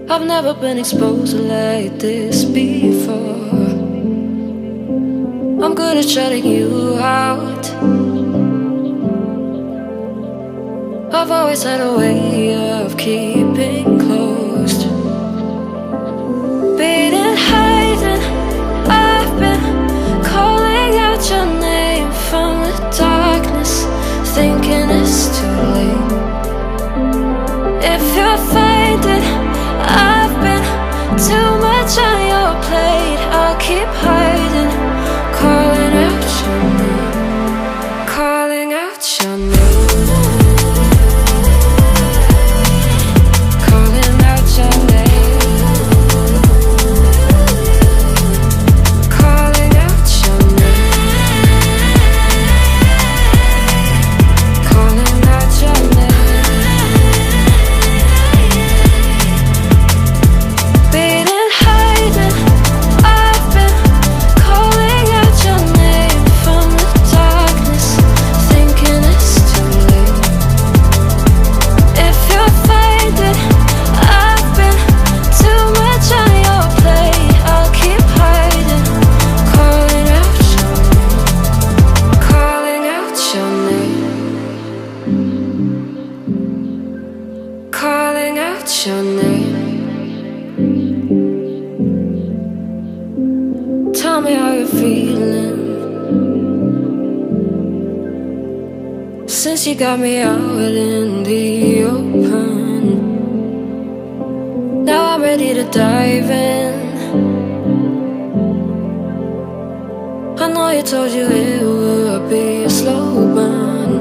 I've never been exposed like this before. I'm good at shutting you out. I've always had a way of keeping closed. Beating, hiding, I've been calling out your name from the darkness, thinking it's too late. If you're finding I've been too much on your plate, I'll keep hiding, calling out your name, calling out your name. Calling out your name. Tell me how you're feeling since you got me out in the open. Now I'm ready to dive in. I know you told you it would be a slow burn.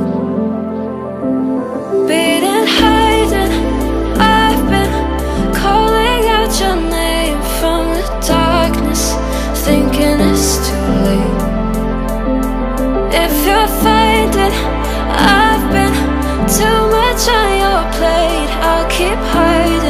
Beating, hiding, I've been calling out your name from the darkness, thinking it's too late. If you're finding I've been too much on your plate, I'll keep hiding.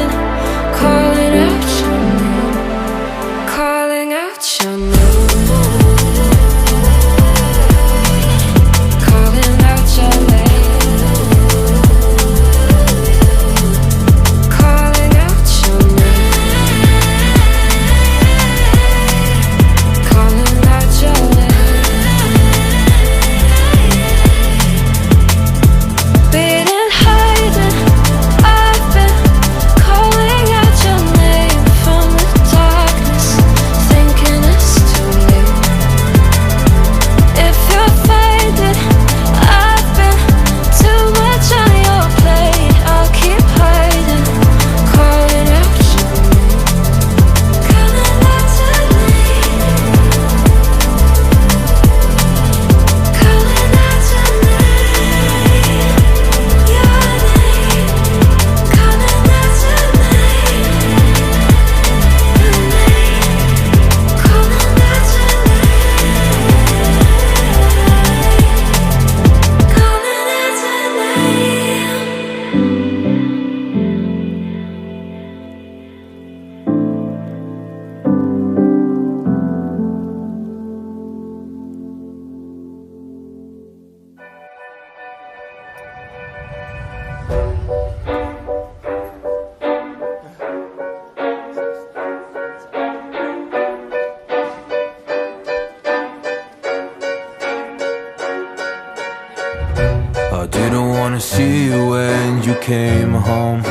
home.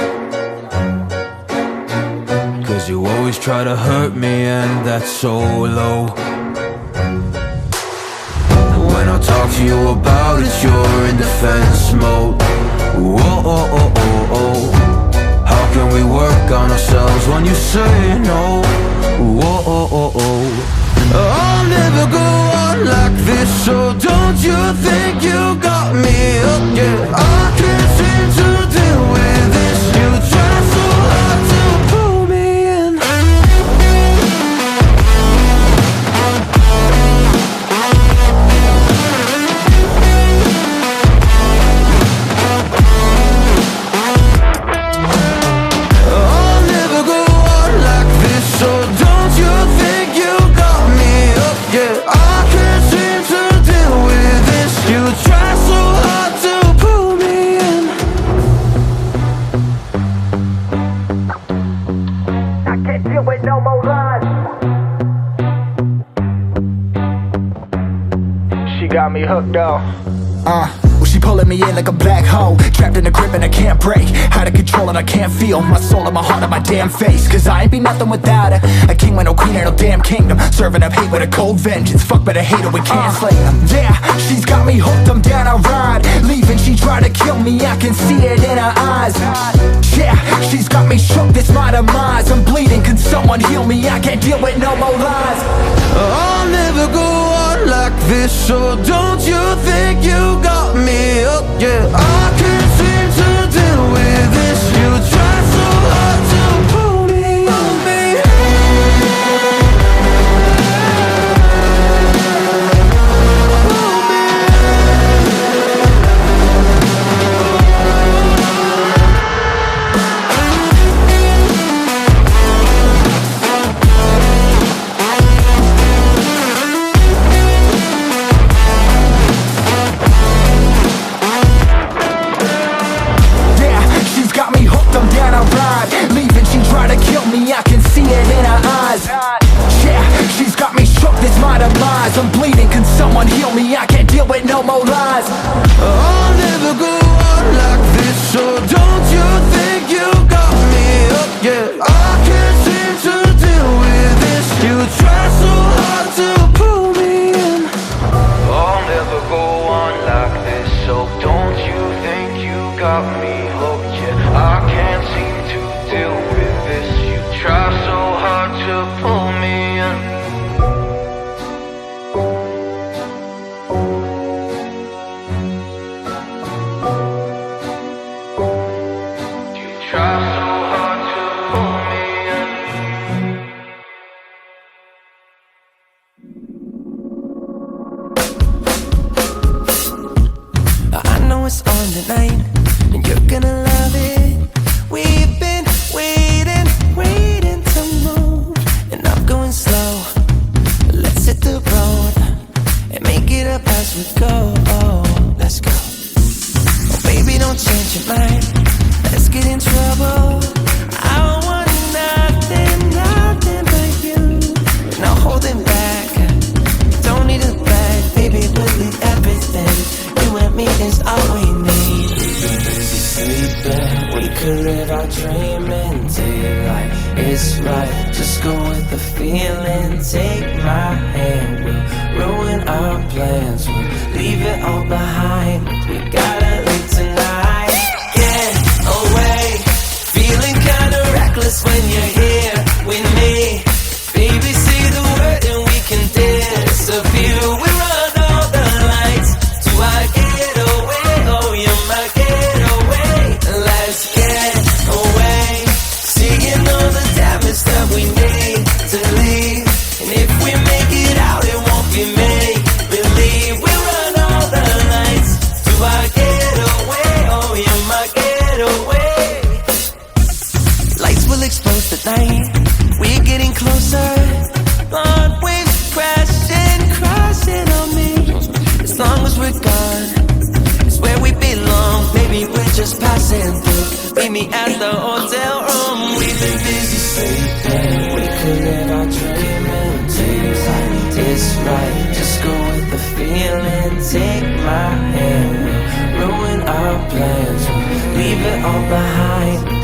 Cause you always try to hurt me, and that's so low. When I talk to you about it, you're in defense mode. Whoa, oh, oh, oh, oh. How can we work on ourselves when you say no? Whoa, oh, oh, oh. I'll never go on like this, so don't you think you got me up, yeah. I can't seem to deal with this. You try so hard to pull me in. I'll never go on like this, so don't you think you got me up, yeah. I can't seem to deal with this. You try so hard to pull me in. I can't deal with no more lies. She got me hooked up. Well, she pulling me in like a black hole, trapped in a grip and I can't break. Out of control and I can't feel my soul and my heart on my damn face. Cause I ain't be nothing without her. A king with no queen and no damn kingdom, serving up hate with a cold vengeance. Fuck but I hate her, we can't slay them. Yeah, she's got me hooked, I'm down, I ride. Leaving, she tried to kill me, I can see it in her eyes. Yeah, she's got me shook, this my demise. I'm bleeding, can someone heal me? I can't deal with no more lies. I'll never go on like this, so don't you think you got me up, yeah. I can't seem to deal with this. You try so hard to pull me on me. I'm down, I ride. Leaving, she tried to kill me, I can see it in her eyes. Yeah, she's got me shook, this my demise. I'm bleeding, can someone heal me? I can't deal with no more lies. I'll never go on like this, so don't you think you got me up, yeah. I can't seem to deal with this. You try so hard to pull me in. I'll never go on like this, so don't you think you got me hooked, yeah. I can't seem to deal with this. You try so hard to pull me in. You try so hard to pull me in. I know it's on tonight, and you're gonna love it. We've been waiting to move, and I'm going slow. Let's hit the road and make it up as we go. Let's go. Oh, baby, don't change your mind. Let's get in trouble. I want nothing but you. No holding back. Don't need a bag, baby. We'll leave everything. You and me is all we need. Sleeping, we could live our dream and daylight. It's right, just go with the feeling. Take my hand, we'll ruin our plans. We'll leave it all behind. We gotta leave tonight. Get away, feeling kinda reckless when you're here with me. Baby, say the word and we can disappear. We run all the lights to our getaway. Oh, you're my getaway. Let's get away, seeing all the damage that we need to leave. And if we make it out, it won't be make believe. We run all the lights to our getaway. Oh, you're my getaway. Lights will explode tonight. We're getting closer. Blonde waves crashing on me. As long as we're gone, it's where we belong. Baby, we're just passing through. Meet me at the hotel room. We've been busy sleeping. We could live our dream and daylight. It's right, just go with the feeling. Take my hand, we'll ruin our plans, leave it all behind.